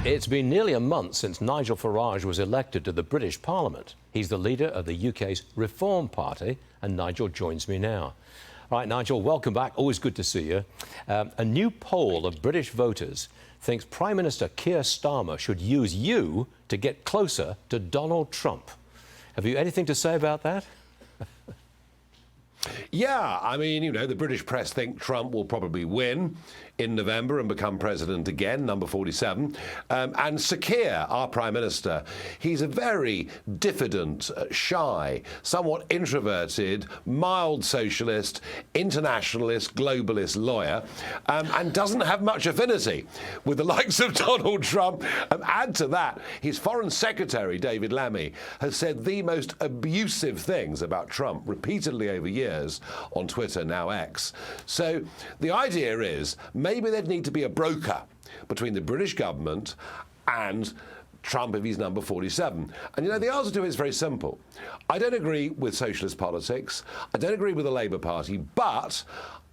It's been nearly a month since Nigel Farage was elected to the British Parliament. He's the leader of the UK's Reform Party, and Nigel joins me now. All right, Nigel, welcome back. Always good to see you. A new poll of British voters thinks Prime Minister Keir Starmer should use you to get closer to Donald Trump. Have you anything to say about that? Yeah, I mean, you know, the British press think Trump will probably win in November and become president again, number 47. And Sir Keir, our Prime Minister, he's a very diffident, shy, somewhat introverted, mild socialist, internationalist, globalist lawyer, and doesn't have much affinity with the likes of Donald Trump. Add to that, his Foreign Secretary, David Lammy, has said the most abusive things about Trump repeatedly over years on Twitter, now X. So the idea is maybe there'd need to be a broker between the British government and Trump if he's number 47. And, you know, the answer to it is very simple. I don't agree with socialist politics. I don't agree with the Labour Party, but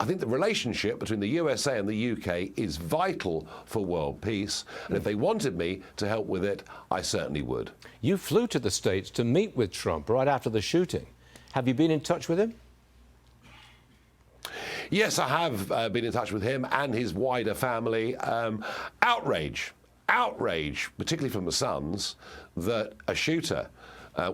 I think the relationship between the USA and the UK is vital for world peace. And if they wanted me to help with it, I certainly would. You flew to the States to meet with Trump right after the shooting. Have you been in touch with him? Yes, I have been in touch with him and his wider family. Outrage, particularly from the Sons, that a shooter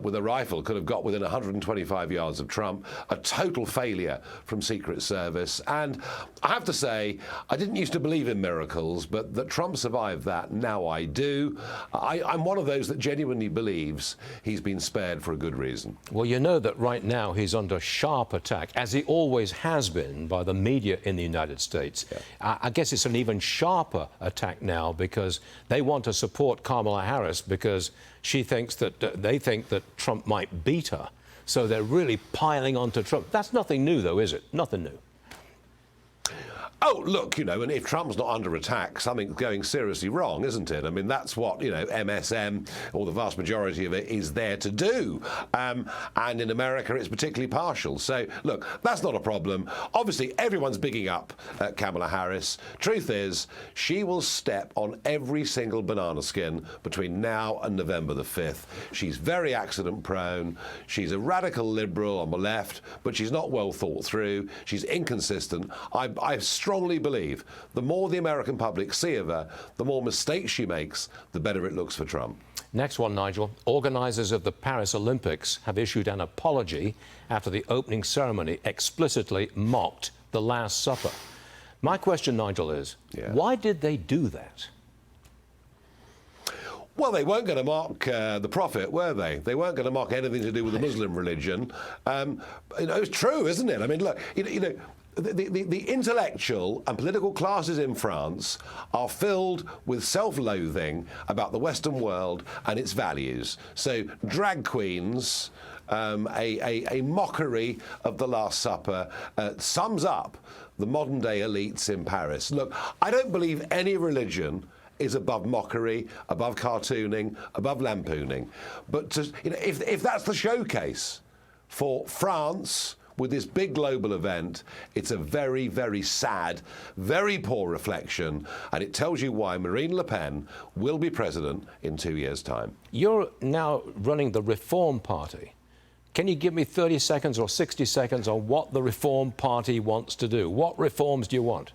with a rifle could have got within 125 yards of Trump, a total failure from Secret Service. And I have to say, I didn't used to believe in miracles, but that Trump survived that, now I do. I'm one of those that genuinely believes he's been spared for a good reason. Well, you know that right now he's under sharp attack, as he always has been, by the media in the United States. Yeah. I guess it's an even sharper attack now because they want to support Kamala Harris because she thinks that they think that Trump might beat her. So they're really piling onto Trump. That's nothing new, though, is it? Nothing new. Oh, look, you know, and if Trump's not under attack, something's going seriously wrong, isn't it? I mean, that's what, you know, MSM, or the vast majority of it, is there to do. And in America, it's particularly partial. So, look, that's not a problem. Obviously, everyone's bigging up Kamala Harris. Truth is, she will step on every single banana skin between now and November the 5th. She's very accident-prone. She's a radical liberal on the left, but she's not well thought through. She's inconsistent. I strongly believe the more the American public see of her, the more mistakes she makes, the better it looks for Trump. Next one, Nigel. Organisers of the Paris Olympics have issued an apology after the opening ceremony explicitly mocked the Last Supper. My question, Nigel, is why did they do that? Well, they weren't going to mock the Prophet, were they? They weren't going to mock anything to do with the Muslim religion. You know, it's true, isn't it? I mean, look, you know, the intellectual and political classes in France are filled with self-loathing about the Western world and its values. So drag queens, a mockery of the Last Supper, sums up the modern-day elites in Paris. Look, I don't believe any religion is above mockery, above cartooning, above lampooning. But you know, if that's the showcase for France with this big global event, it's a very, very sad, very poor reflection, and it tells you why Marine Le Pen will be president in 2 years' time. You're now running the Reform Party. Can you give me 30 seconds or 60 seconds on what the Reform Party wants to do? What reforms do you want?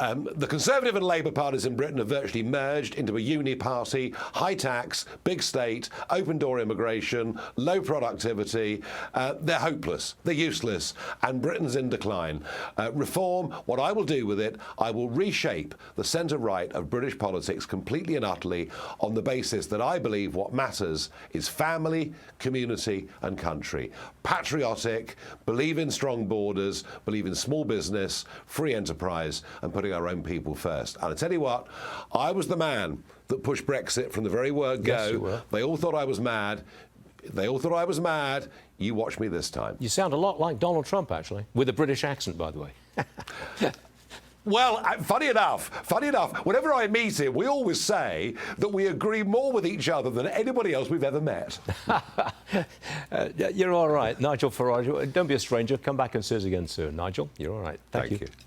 The Conservative and Labour parties in Britain have virtually merged into a uni-party, high tax, big state, open-door immigration, low productivity. They're hopeless, they're useless, and Britain's in decline. Reform, what I will do with it, I will reshape the centre-right of British politics completely and utterly on the basis that I believe what matters is family, community and country. Patriotic, believe in strong borders, believe in small business, free enterprise, and putting our own people first. And I tell you what, I was the man that pushed Brexit from the very word go. Yes, you were. They all thought I was mad. They all thought I was mad. You watch me this time. You sound a lot like Donald Trump, actually, with a British accent, by the way. Well, funny enough, whenever I meet him, we always say that we agree more with each other than anybody else we've ever met. You're all right, Nigel Farage. Don't be a stranger. Come back and see us again soon. Nigel, you're all right. Thank you.